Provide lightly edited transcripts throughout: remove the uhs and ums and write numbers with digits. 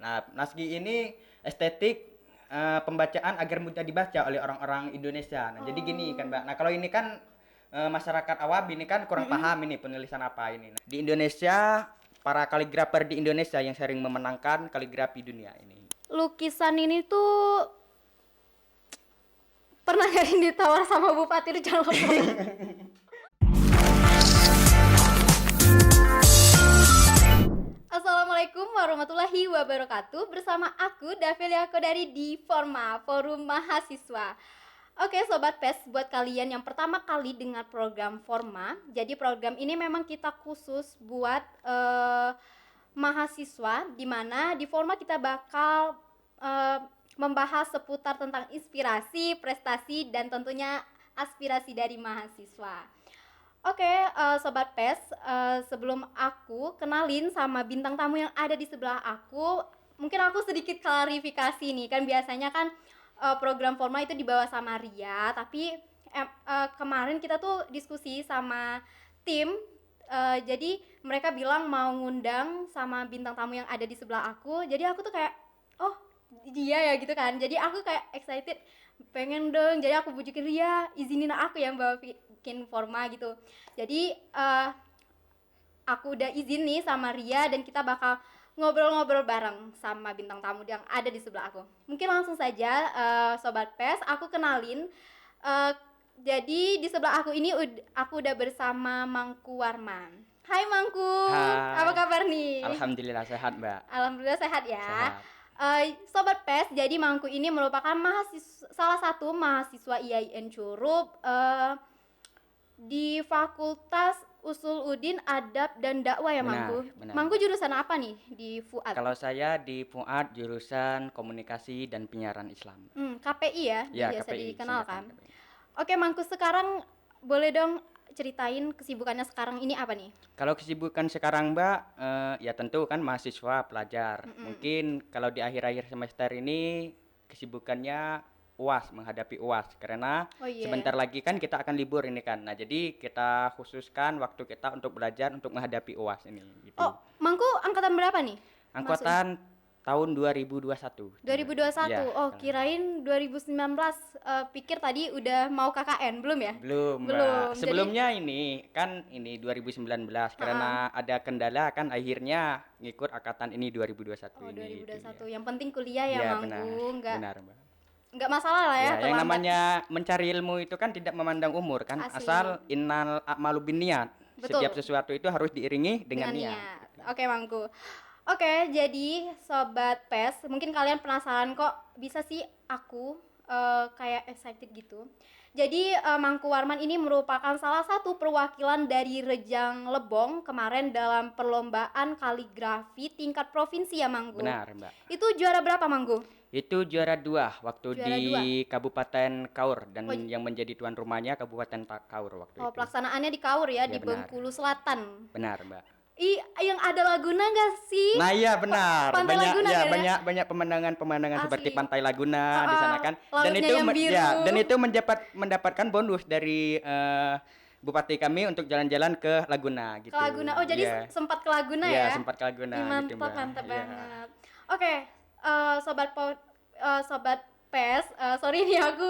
Nah, naskah ini estetik pembacaan agar mudah dibaca oleh orang-orang Indonesia. Nah, jadi gini kan, Mbak. Nah, kalau ini kan masyarakat awam ini kan kurang paham ini penulisan apa ini. Nah, di Indonesia, para kaligrafer di Indonesia yang sering memenangkan kaligrafi dunia ini. Lukisan ini tuh pernah gak ditawar sama Bupati Rejang Lebong? Assalamualaikum warahmatullahi wabarakatuh. Bersama aku Davelia Kodari di Forma, Forum Mahasiswa. Oke Sobat PES, buat kalian yang pertama kali dengar program Forma, jadi program ini memang kita khusus buat mahasiswa, dimana di Forma kita bakal membahas seputar tentang inspirasi, prestasi, dan tentunya aspirasi dari mahasiswa. Oke, Sobat PES, sebelum aku kenalin sama bintang tamu yang ada di sebelah aku, mungkin aku sedikit klarifikasi nih, kan biasanya kan program Forma itu dibawa sama Ria, tapi kemarin kita tuh diskusi sama tim, jadi mereka bilang mau ngundang sama bintang tamu yang ada di sebelah aku, jadi aku tuh kayak, oh dia ya gitu kan, jadi aku kayak excited, pengen dong, jadi aku bujukin Ria, izinin aku yang bawa bikin Forma gitu. Jadi aku udah izin nih sama Ria dan kita bakal ngobrol-ngobrol bareng sama bintang tamu yang ada di sebelah aku. Mungkin langsung saja Sobat PES, aku kenalin. Jadi di sebelah aku ini aku udah bersama Mangku Warman. Hai Mangku, apa Hai. kabar nih? Alhamdulillah sehat, Mbak. Alhamdulillah sehat ya. Sehat. Sobat PES, jadi Mangku ini merupakan salah satu mahasiswa IAIN Curup di Fakultas Usul Udin Adab dan Dakwah ya Benar, Mangku. benar. Mangku jurusan apa nih di Fuad? Kalau saya di Fuad jurusan Komunikasi dan Penyiaran Islam. KPI ya, Ya, biasa KPI, dikenal singkatan kan. KPI. Oke Mangku, sekarang boleh dong ceritain kesibukannya sekarang ini apa nih? Kalau kesibukan sekarang, Mbak, ya tentu kan mahasiswa, pelajar. Mungkin kalau di akhir-akhir semester ini kesibukannya UAS, menghadapi UAS. Karena Oh iya. sebentar lagi kan kita akan libur ini kan. Nah, jadi kita khususkan waktu kita untuk belajar untuk menghadapi UAS ini. Gitu. Oh, Mangku angkatan berapa nih? Angkatan tahun 2021. 2021. Ya, Oh, kirain 2019. Pikir tadi udah mau KKN, belum ya? belum, Mbak. Belum. Sebelumnya ini kan ini 2019 karena ada kendala kan akhirnya ngikut angkatan ini 2021 Oh, ini. 2021. Yang penting kuliah ya, Iya, Mangku. benar. Benar, Mbak. Nggak masalah lah ya, Ya, yang terlambat. namanya mencari ilmu itu kan tidak memandang umur kan, Asli. asal innal a'malu binniyat. Betul. Setiap sesuatu itu harus diiringi dengan niat. Oke, Mangku. Oke, jadi Sobat PES, mungkin kalian penasaran kok bisa sih aku kayak excited gitu. Jadi Mangku Warman ini merupakan salah satu perwakilan dari Rejang Lebong kemarin dalam perlombaan kaligrafi tingkat provinsi ya Mangku. Benar, Mbak. Itu juara berapa Mangku? Itu juara 2 waktu Juara di 2. Kabupaten Kaur dan yang menjadi tuan rumahnya Kabupaten Kaur waktu Oh, itu. pelaksanaannya di Kaur ya, Ya, di benar. Bengkulu Selatan. Benar, Mbak. Yang ada Laguna nggak sih? Nah, iya benar. Pantai Banyak Laguna ya, kan ya? banyak pemandangan Asli. seperti Pantai Laguna di sana kan. Dan lautnya itu yang biru. dan itu mendapatkan bonus dari Bupati kami untuk jalan-jalan ke Laguna gitu. Ke Laguna. Oh, jadi Iya. sempat ke Laguna Iya, ya? sempat ke Laguna Mantap, gitu, Mbak. mantap Iya. banget. Oke, sobat PES, sorry nih aku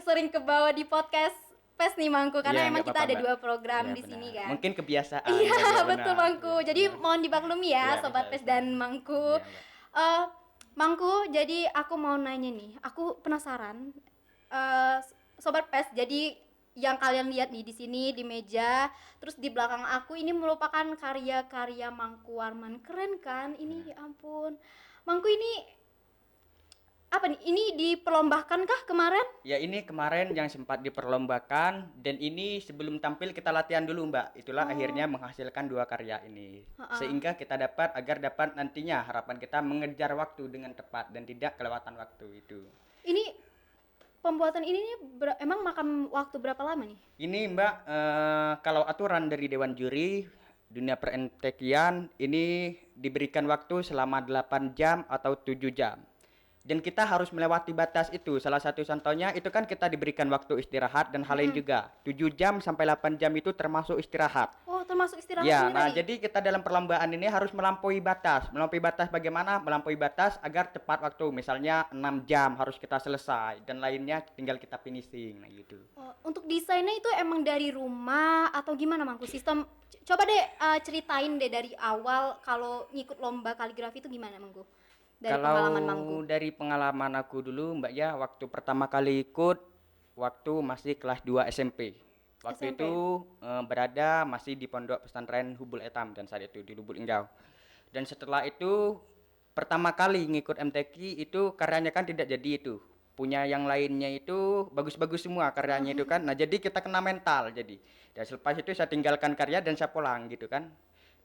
sering kebawa di podcast PES nih Mangku karena Iya, emang nggak kita apa-apa, ada Mbak. 2 program Iya, di benar. sini kan. Mungkin kebiasaan. Iya, ya, betul benar. Mangku. Iya, Jadi benar. mohon dimaklumi ya Iya, sobat bisa, PES bisa. dan Mangku. Iya, Mbak. Mangku, jadi aku mau nanya nih. Aku penasaran. Sobat PES, jadi yang kalian lihat nih di sini di meja, terus di belakang aku ini merupakan karya-karya Mangku Warman. Keren kan? Ini ya ampun. Mangku ini apa nih? Ini diperlombakan kah kemarin? Ya ini kemarin yang sempat diperlombakan dan ini sebelum tampil kita latihan dulu Mbak. Itulah akhirnya menghasilkan 2 karya ini. Sehingga kita dapat nantinya harapan kita mengejar waktu dengan tepat dan tidak kelewatan waktu itu. Ini pembuatan ini nih emang makan waktu berapa lama nih? Ini Mbak kalau aturan dari Dewan Juri dunia perentekian ini diberikan waktu selama 8 jam atau 7 jam. dan kita harus melewati batas itu. Salah satu contohnya itu kan kita diberikan waktu istirahat dan hal lain juga. 7 jam sampai 8 jam itu termasuk istirahat. Oh, termasuk istirahat Ya, ini nah tadi. jadi kita dalam perlombaan ini harus melampaui batas. Melampaui batas bagaimana? Melampaui batas agar tepat waktu. Misalnya 6 jam harus kita selesai dan lainnya tinggal kita finishing. Nah gitu. Oh, untuk desainnya itu emang dari rumah atau gimana Mangku? Sistem coba deh ceritain deh dari awal kalau ngikut lomba kaligrafi itu gimana Mangku? Dari Kalau pengalaman Mangku. dari pengalaman aku dulu Mbak ya, waktu pertama kali ikut waktu masih kelas 2 SMP. Waktu SMP. itu berada masih di Pondok Pesantren Hubul Etam dan saat itu di Lubuk Linggau. Dan setelah itu pertama kali ngikut MTQ itu karyanya kan tidak jadi itu. Punya yang lainnya itu bagus-bagus semua karyanya itu kan. Nah, jadi kita kena mental jadi. Dan selepas itu saya tinggalkan karya dan saya pulang gitu kan.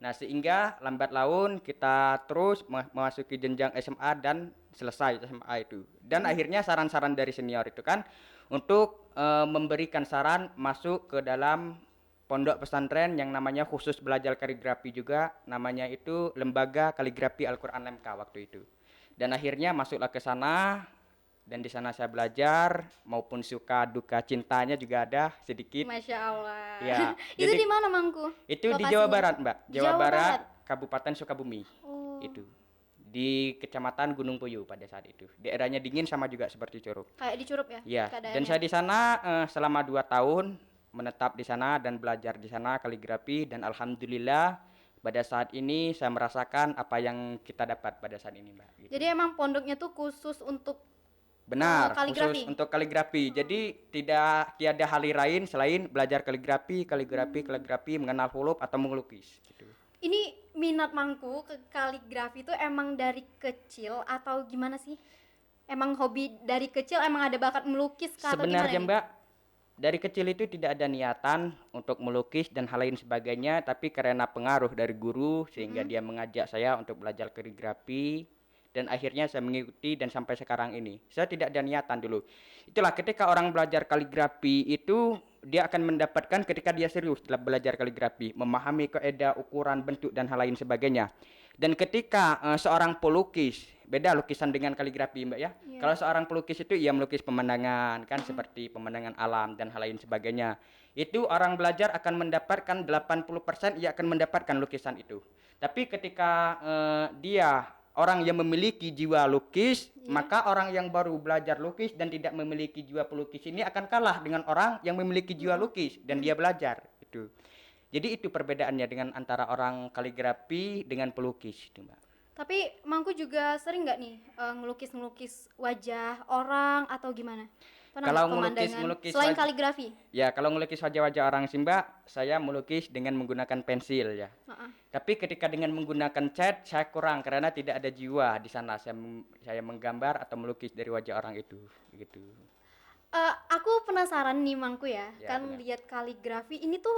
Nah, sehingga lambat laun kita terus memasuki jenjang SMA dan selesai SMA itu. Dan akhirnya saran-saran dari senior itu kan untuk memberikan saran masuk ke dalam pondok pesantren yang namanya khusus belajar kaligrafi juga, namanya itu Lembaga Kaligrafi Al-Qur'an LMK waktu itu. Dan akhirnya masuklah ke sana dan di sana saya belajar maupun suka duka cintanya juga ada sedikit. Masya Allah. Ya, Itu jadi di mana Mangku? itu di Lokasinya? Jawa Barat, Mbak. Di Jawa Jawa Barat, Barat. Kabupaten Sukabumi. Oh. Itu. Di Kecamatan Gunung Puyuh pada saat itu. Daerahnya dingin sama juga seperti Curug. Kayak di Curup ya? Ya, dan keadaannya? saya di sana selama 2 tahun menetap di sana dan belajar di sana kaligrafi dan alhamdulillah pada saat ini saya merasakan apa yang kita dapat pada saat ini, Mbak. Gitu. Jadi emang pondoknya tuh khusus untuk Benar, kaligrafi? khusus untuk kaligrafi. Jadi tiada hal lain selain belajar kaligrafi, mengenal huruf atau melukis gitu. Ini minat Mangku ke kaligrafi itu emang dari kecil atau gimana sih? Emang hobi dari kecil, emang ada bakat melukis kah atau gimana Sebenarnya nih? Mbak, dari kecil itu tidak ada niatan untuk melukis dan hal lain sebagainya, tapi karena pengaruh dari guru sehingga dia mengajak saya untuk belajar kaligrafi dan akhirnya saya mengikuti dan sampai sekarang ini. Saya tidak ada niatan dulu. Itulah ketika orang belajar kaligrafi itu dia akan mendapatkan ketika dia serius dalam belajar kaligrafi, memahami kaidah, ukuran, bentuk dan hal lain sebagainya. Dan ketika seorang pelukis, beda lukisan dengan kaligrafi Mbak ya. Iya. Kalau seorang pelukis itu ia melukis pemandangan kan seperti pemandangan alam dan hal lain sebagainya. Itu orang belajar akan mendapatkan 80% ia akan mendapatkan lukisan itu. Tapi ketika dia orang yang memiliki jiwa lukis, maka orang yang baru belajar lukis dan tidak memiliki jiwa pelukis ini akan kalah dengan orang yang memiliki jiwa lukis dan dia belajar itu. Jadi itu perbedaannya dengan antara orang kaligrafi dengan pelukis itu, Mbak. Tapi Mangku juga sering nggak nih ngelukis-ngelukis wajah orang atau gimana? Pernah Kalau nggak pemandangan ngelukis selain wajah- kaligrafi? Ya, kalau ngelukis wajah-wajah orang sih, Mbak, saya melukis dengan menggunakan pensil ya. Heeh. Tapi ketika dengan menggunakan cat saya kurang karena tidak ada jiwa di sana. Saya menggambar atau melukis dari wajah orang itu gitu. Aku penasaran nih Mangku ya, Ya, kan benar. lihat kaligrafi ini tuh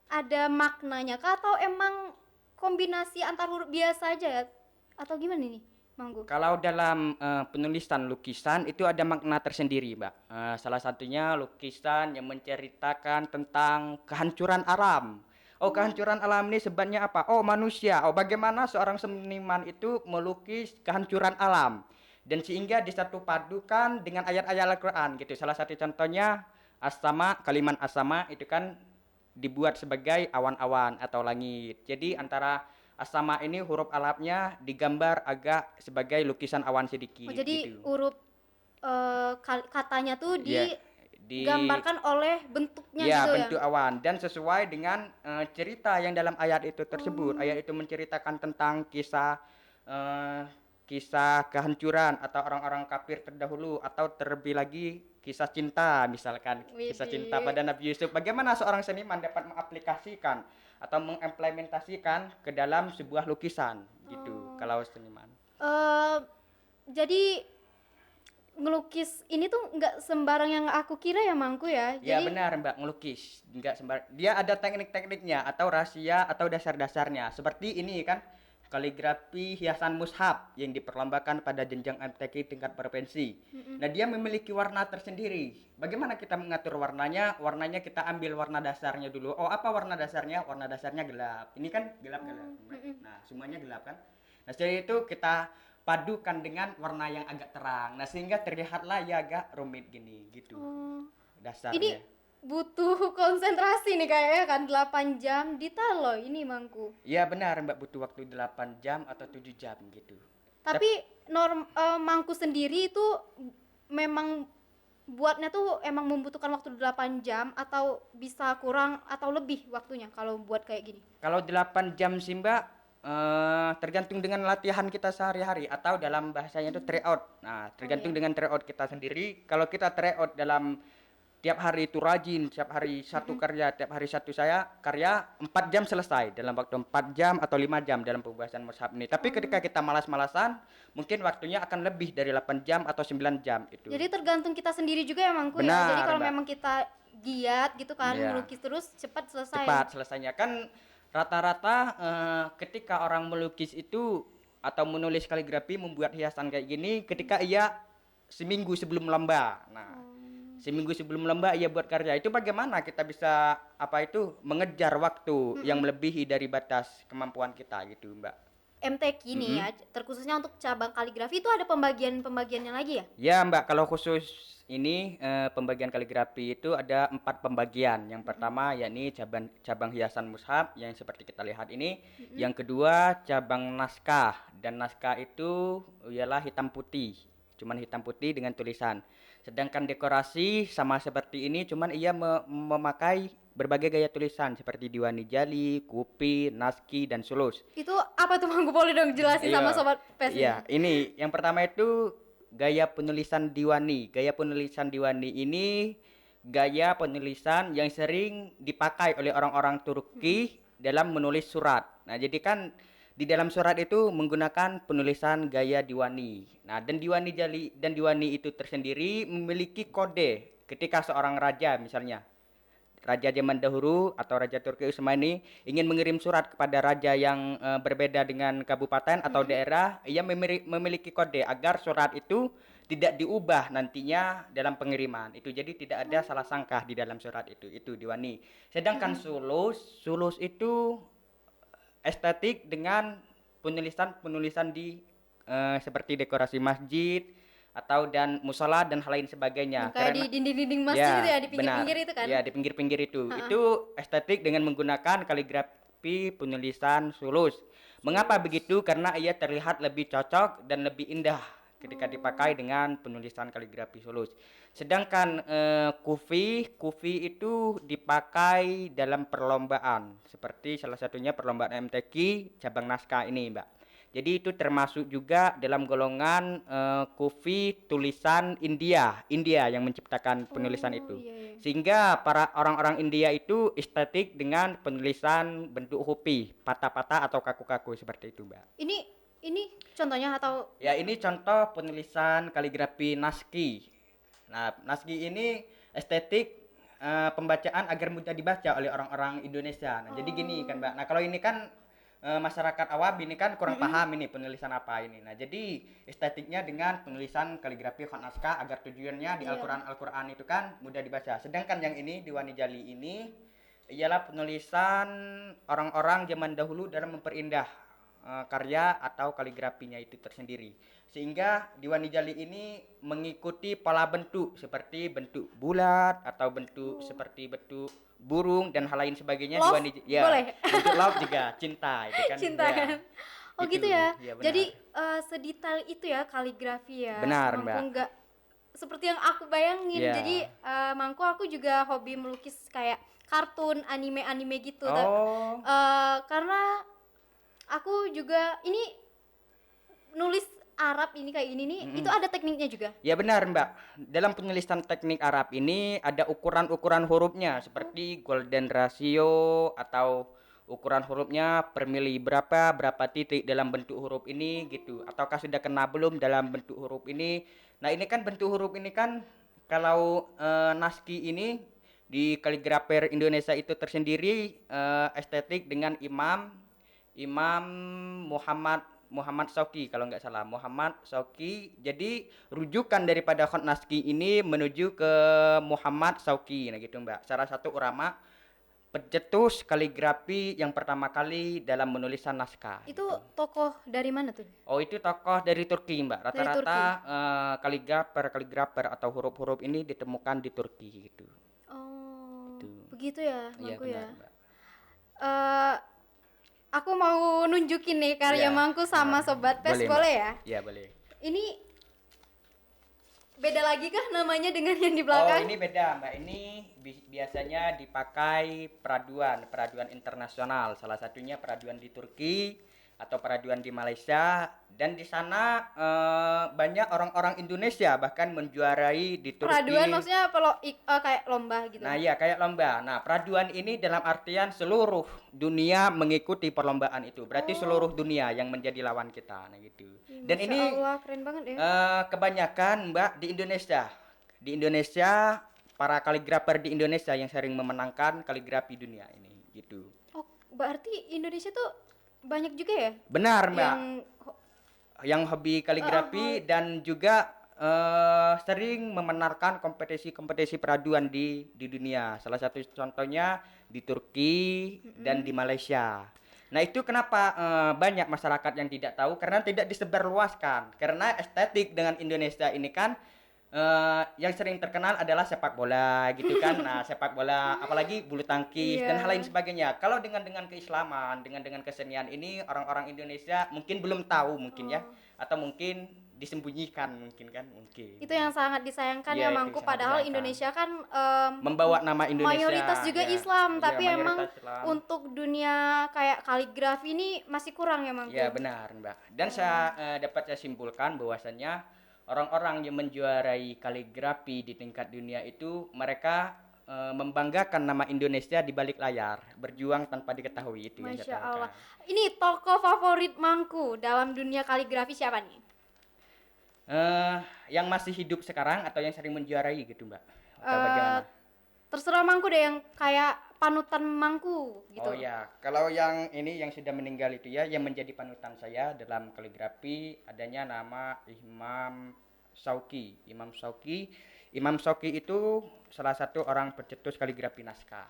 ada maknanya kah atau emang kombinasi antar huruf biasa aja ya? Atau gimana nih Mangku? Kalau dalam penulisan lukisan itu ada makna tersendiri, Mbak. Salah satunya lukisan yang menceritakan tentang kehancuran alam. Oh, kehancuran alam ini sebabnya apa? Oh, manusia. Oh, bagaimana seorang seniman itu melukis kehancuran alam dan sehingga disatu padukan dengan ayat-ayat Al-Qur'an gitu. Salah satu contohnya as-sama, kalimat as-sama itu kan dibuat sebagai awan-awan atau langit. Jadi antara as-sama ini huruf Arabnya digambar agak sebagai lukisan awan sedikit Oh, jadi gitu. huruf katanya tuh Ya, di digambarkan oleh bentuknya ya, gitu ya? bentuk awan dan sesuai dengan cerita yang dalam ayat itu tersebut. Ayat itu menceritakan tentang eh, kisah kehancuran atau orang-orang kafir terdahulu atau terlebih lagi kisah cinta misalkan kisah cinta Widih. pada Nabi Yusuf. Bagaimana seorang seniman dapat mengaplikasikan atau mengimplementasikan ke dalam sebuah lukisan gitu kalau seniman. Eh, jadi ngelukis ini tuh nggak sembarang yang aku kira ya Mangku ya. Ya Jadi benar Mbak, ngelukis enggak sembar. Dia ada teknik-tekniknya atau rahasia atau dasar-dasarnya. Seperti ini kan kaligrafi hiasan mushaf yang diperlombakan pada jenjang MTQ tingkat provinsi. Nah, dia memiliki warna tersendiri. Bagaimana kita mengatur warnanya? Warnanya kita ambil warna dasarnya dulu. Oh, apa warna dasarnya? Warna dasarnya gelap. Ini kan gelap-gelap. Nah, semuanya gelap kan? Nah, setelah itu kita padukan dengan warna yang agak terang. Nah, sehingga terlihatlah ya agak rumit gini gitu. Oh. Dasarnya. Ini butuh konsentrasi nih kayaknya kan 8 jam detail loh ini Mangku. Ya benar Mbak, butuh waktu 8 jam atau 7 jam gitu. Tapi Mangku sendiri itu memang buatnya tuh emang membutuhkan waktu 8 jam atau bisa kurang atau lebih waktunya kalau buat kayak gini? Kalau 8 jam sih Mbak, tergantung dengan latihan kita sehari-hari atau dalam bahasanya itu tryout. Nah, tergantung iya. dengan tryout kita sendiri. Kalau kita tryout dalam tiap hari itu rajin, tiap hari satu karya, tiap hari satu saya karya 4 jam selesai dalam waktu 4 jam atau 5 jam dalam pembahasan mushaf ini. Tapi ketika kita malas-malasan, mungkin waktunya akan lebih dari 8 jam atau 9 jam itu. Jadi tergantung kita sendiri juga ya Mangku ya. Benar, Jadi kalau Mbak. memang kita giat gitu kan Iya. melukis terus cepat selesai. Cepat selesainya kan rata-rata ketika orang melukis itu atau menulis kaligrafi membuat hiasan kayak gini ketika ia seminggu sebelum lomba. Nah, seminggu sebelum lomba ia buat karya. Itu bagaimana kita bisa apa itu mengejar waktu yang melebihi dari batas kemampuan kita gitu, Mbak. MTQ nih ya, terkhususnya untuk cabang kaligrafi itu ada pembagian-pembagiannya lagi ya? Ya Mbak, kalau khusus ini pembagian kaligrafi itu ada 4 pembagian. Yang pertama yakni cabang hiasan mushaf yang seperti kita lihat ini. Yang kedua cabang naskah, dan naskah itu ialah hitam putih, cuman hitam putih dengan tulisan. Sedangkan dekorasi sama seperti ini, cuman ia memakai berbagai gaya tulisan seperti Diwani Jali, Kupi, Naski, dan Sulus. Itu apa tuh Mangku, boleh dong jelasin sama Iya. sobat PES ini? Iya, ini yang pertama itu gaya penulisan diwani. Gaya penulisan diwani ini gaya penulisan yang sering dipakai oleh orang-orang Turki dalam menulis surat. Nah, jadi kan di dalam surat itu menggunakan penulisan gaya diwani. Nah, dan diwani jali dan diwani itu tersendiri memiliki kode ketika seorang raja misalnya raja zaman dahulu atau raja Turki Utsmani ingin mengirim surat kepada raja yang berbeda dengan kabupaten atau daerah, ia memiliki kode agar surat itu tidak diubah nantinya dalam pengiriman. Itu jadi tidak ada salah sangka di dalam surat itu. Itu diwani. Sedangkan sulus itu estetik dengan penulisan-penulisan di seperti dekorasi masjid atau dan musola dan hal lain sebagainya. Kayak di dinding-dinding masjid itu ya, di pinggir-pinggir itu kan? Ya, di pinggir-pinggir itu. Itu estetik dengan menggunakan kaligrafi penulisan sulus. Mengapa begitu? Karena ia terlihat lebih cocok dan lebih indah ketika dipakai dengan penulisan kaligrafi sulus. Sedangkan kufi itu dipakai dalam perlombaan, seperti salah satunya perlombaan MTQ cabang naskah ini, Mbak. Jadi itu termasuk juga dalam golongan kufi tulisan India yang menciptakan penulisan itu. Iya. Sehingga para orang-orang India itu estetik dengan penulisan bentuk hupi, patah-patah atau kaku-kaku seperti itu, Mbak. Ini contohnya atau Ya, ini contoh penulisan kaligrafi Naski. Nah, Naski ini estetik pembacaan agar mudah dibaca oleh orang-orang Indonesia. Nah, jadi gini kan, Mbak. Nah, kalau ini kan masyarakat awam ini kan kurang paham ini penulisan apa ini. Nah, jadi estetiknya dengan penulisan kaligrafi khat naskah agar tujuannya di Al-Qur'an itu kan mudah dibaca. Sedangkan yang ini Diwani Jali ini ialah penulisan orang-orang zaman dahulu dalam memperindah karya atau kaligrafinya itu tersendiri. Sehingga Diwani Jali ini mengikuti pola bentuk seperti bentuk bulat atau bentuk seperti bentuk burung dan hal lain sebagainya. Love? Diwani ya, Boleh? bentuk love juga cinta itu kan. cinta Ya, kan? Oh itu. gitu ya. Ya, benar. Jadi sedetail itu ya kaligrafi ya. Benar, Mangku Mbak. nggak seperti yang aku bayangin. Iya. Jadi Mangku aku juga hobi melukis kayak kartun, anime-anime gitu. Oh. Karena aku juga ini nulis Arab ini kayak gini nih, itu ada tekniknya juga. Ya benar, Mbak. Dalam penulisan teknik Arab ini ada ukuran-ukuran hurufnya seperti golden ratio atau ukuran hurufnya per mili berapa titik dalam bentuk huruf ini gitu. Ataukah sudah kena belum dalam bentuk huruf ini. Nah, ini kan bentuk huruf ini kan kalau Naski ini di kaligrafer Indonesia itu tersendiri estetik dengan Imam Muhammad Shauqi kalau nggak salah, Muhammad Shauqi. Jadi rujukan daripada khat naski ini menuju ke Muhammad Shauqi, nah gitu Mbak. Salah satu ulama pencetus kaligrafi yang pertama kali dalam menulisan naskah. Itu tokoh dari mana tuh? Oh, itu tokoh dari Turki, Mbak. Dari Rata-rata kaligrafer atau huruf-huruf ini ditemukan di Turki gitu. Oh, Itu. begitu ya, Iya, Mangku benar, ya. Mbak. Eh, aku mau nunjukin nih karya Iya, Mangku sama benar. Sobat Pes, Boleh, boleh Mbak. ya? Iya, boleh. Ini beda lagi kah namanya dengan yang di Oh, belakang? ini beda, Mbak. Ini biasanya dipakai peraduan internasional. Salah satunya peraduan di Turki atau peraduan di Malaysia. Dan di sana banyak orang-orang Indonesia bahkan menjuarai di Turki. Peraduan maksudnya kayak lomba gitu. Nah, iya kayak lomba. Nah, peraduan ini dalam artian seluruh dunia mengikuti perlombaan itu. Berarti seluruh dunia yang menjadi lawan kita. Nah, gitu. Dan Masya ini Allah, keren banget ya. kebanyakan, Mbak, di Indonesia. Di Indonesia, para kaligrafer di Indonesia yang sering memenangkan kaligrafi dunia ini, gitu. Oh, berarti Indonesia tuh banyak juga ya Benar, Mbak. yang Yang hobi kaligrafi dan juga sering memenangkan kompetisi-kompetisi peraduan di dunia. Salah satu contohnya di Turki dan di Malaysia. Nah, itu kenapa banyak masyarakat yang tidak tahu karena tidak disebarluaskan. Karena estetik dengan Indonesia ini kan yang sering terkenal adalah sepak bola gitu kan. Nah, sepak bola apalagi bulu tangkis dan hal lain Iya. sebagainya. Kalau dengan keislaman, dengan kesenian ini orang-orang Indonesia mungkin belum tahu mungkin ya atau mungkin disembunyikan mungkin kan mungkin. Itu yang sangat disayangkan Iya, ya itu Mangku, sangat padahal disayangkan. Indonesia kan Membawa nama Indonesia. mayoritas juga ya. Islam, Iya, tapi emang mayoritas Islam. untuk dunia kayak kaligrafi ini masih kurang ya Mangku. Ya benar, Mbak. Dan saya dapat saya simpulkan bahwasannya orang-orang yang menjuarai kaligrafi di tingkat dunia itu mereka membanggakan nama Indonesia di balik layar, berjuang tanpa diketahui itu yang Masya saya Allah. tawarkan. Ini tokoh favorit Mangku dalam dunia kaligrafi siapa nih? Yang masih hidup sekarang atau yang sering menjuarai gitu, Mbak? Atau Eh, bagaimana? Terserah Mangku deh, yang kayak panutan Mangku gitu. Oh ya, kalau yang ini yang sudah meninggal itu ya, yang menjadi panutan saya dalam kaligrafi adanya nama Imam Syauqi. Imam Syauqi itu salah satu orang pencetus kaligrafi naskah,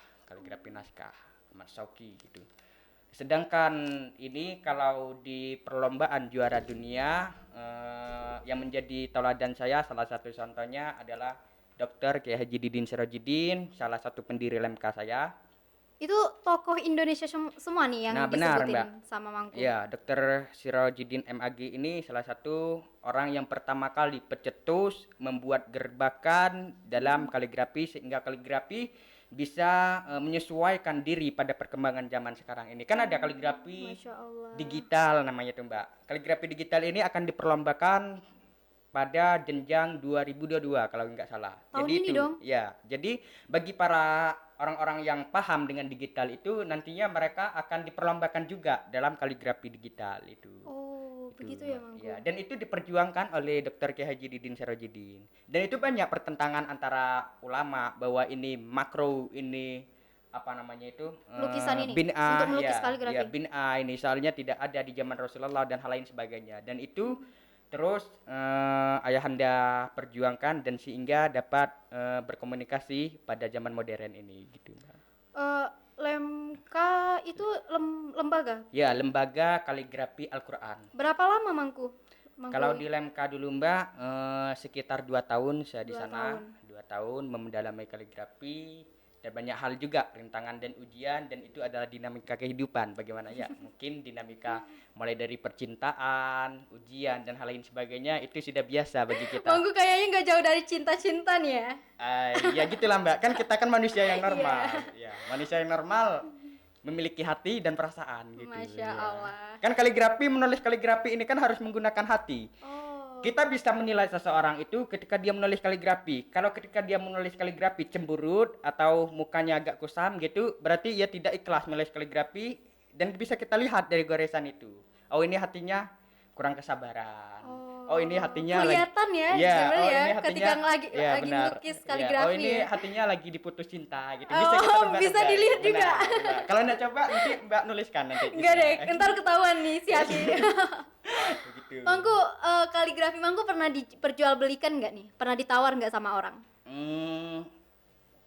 Ahmad Syauqi gitu. Sedangkan ini kalau di perlombaan juara dunia yang menjadi tauladan saya salah satu contohnya adalah Dr. Kiai Haji Didin Sirojidin, salah satu pendiri LMK saya. Itu tokoh Indonesia semua nih yang Nah, benar, disebutin Mbak. sama Mangku. Ya, Dr. Sirojidin MAG ini salah satu orang yang pertama kali pencetus membuat gerbakan dalam kaligrafi sehingga kaligrafi bisa menyesuaikan diri pada perkembangan zaman sekarang ini. Kan ada kaligrafi Masya Allah. digital namanya tuh, Mbak. Kaligrafi digital ini akan diperlombakan pada jenjang 2022 kalau nggak salah. Tahun Jadi ini itu, dong? ya. Jadi bagi para orang-orang yang paham dengan digital itu nantinya mereka akan diperlombakan juga dalam kaligrafi digital itu. Oh, Itu, begitu ya Mbak. Mangku. Ya, dan itu diperjuangkan oleh Dr. Kiai Haji Didin Sirojidin. Dan itu banyak pertentangan antara ulama bahwa ini makro, ini apa namanya itu Lukisan ini, bin'ah, untuk melukis ya, kaligrafi. ya bin'ah ini soalnya tidak ada di zaman Rasulullah dan hal lain sebagainya. Dan itu terus ayahanda perjuangkan dan sehingga dapat berkomunikasi pada zaman modern ini gitu. Lemka itu lembaga. Ya, lembaga kaligrafi Al-Qur'an. Berapa lama Mangku? Kalau di Lemka dulu Mbak sekitar 2 tahun saya di 2 sana. tahun. 2 tahun mendalami kaligrafi dan banyak hal juga rintangan dan ujian dan itu adalah dinamika kehidupan bagaimana ya mungkin dinamika mulai dari percintaan, ujian dan hal lain sebagainya itu sudah biasa bagi kita. Mangku kayaknya nggak jauh dari cinta-cinta nih ya. Ya gitulah Mbak, kan kita kan manusia yang normal. Ya, manusia yang normal memiliki hati dan perasaan gitu. Masya ya. Allah. Kan menulis kaligrafi ini kan harus menggunakan hati. Oh. Kita bisa menilai seseorang itu ketika dia menulis kaligrafi. Kalau ketika dia menulis kaligrafi cemberut atau mukanya agak kusam gitu, berarti ia tidak ikhlas menulis kaligrafi dan bisa kita lihat dari goresan itu. Oh, ini hatinya kurang kesabaran. Oh, ini hatinya kelihatan lagi, ya, ya, sebenarnya oh, ya, ini hatinya, ketika lagi benar. melukis Ya, kaligrafi oh, ini ya. hatinya lagi diputus cinta gitu. Oh, kita tebak-tebak. bisa dilihat Benar, juga. benar. Kalau Anda coba nanti Mbak nuliskan nanti. Enggak bisa. deh, ntar ketahuan nih si hati. Begitu. Mangku, kaligrafi Mangku pernah diperjualbelikan nggak nih? Pernah ditawar nggak sama orang?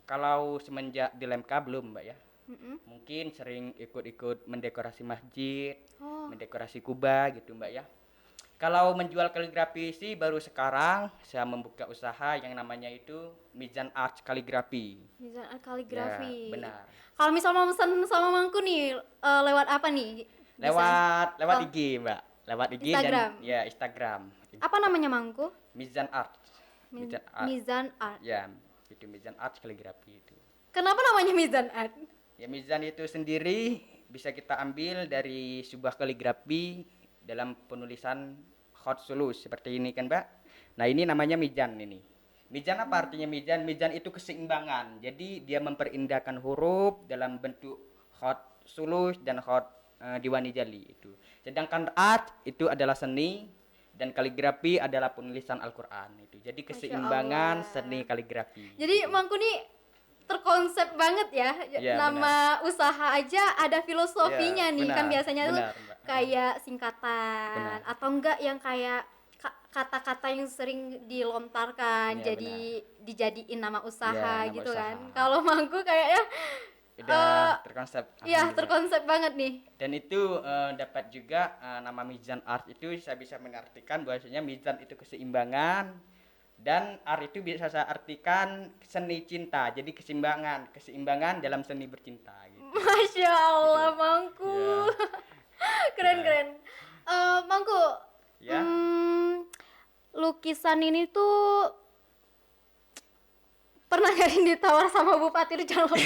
Kalau semenjak di Lemka belum Mbak ya. Mm-mm. Mungkin sering ikut-ikut mendekorasi masjid, Oh, mendekorasi kubah gitu Mbak ya. Kalau menjual kaligrafi sih baru sekarang saya membuka usaha yang namanya itu Mizan Art Kaligrafi. desain Ya, kaligrafi. benar. Kalau misal mau pesan sama Mangku nih, lewat apa nih? Bisa. Lewat Oh, IG, Mbak. Lewat IG dan Instagram. ya Instagram. Apa namanya Mangku? Mizan Art. Mizan Art. Mizan Art. Ya, itu Mizan Art Kaligrafi itu. Kenapa namanya Mizan Art? Ya, mizan itu sendiri bisa kita ambil dari sebuah kaligrafi dalam penulisan hot sulus seperti ini kan, Mbak. Nah, ini namanya mizan ini. Mizan apa artinya mizan? Mizan itu keseimbangan. Jadi dia memperindahkan huruf dalam bentuk hot sulus dan hot diwani jali itu. Sedangkan art itu adalah seni dan kaligrafi adalah penulisan Al-Qur'an itu. Jadi keseimbangan Allah. seni kaligrafi. Jadi Mangku nih terkonsep banget ya. Iya, Nama usaha aja ada filosofinya Iya, nih. Kan benar, biasanya tuh benar, Mbak. kayak singkatan Benar. atau enggak yang kayak kata-kata yang sering dilontarkan Iya, jadi dijadiin nama usaha Iya, nama gitu usaha. kan. Kalau Mangku kayaknya Udah terkonsep. ya Alhamdulillah. terkonsep banget nih. Dan itu dapat juga nama Mizan Art itu saya bisa mengartikan bahwasanya Mizan itu keseimbangan dan art itu bisa saya artikan seni cinta. Jadi keseimbangan dalam seni bercinta gitu. Masya Allah, Gitu. Mangku. Iya. Keren-keren. Mangku, Ya. lukisan ini tuh pernah nggak ditawar sama Bupati Rujak Lombok?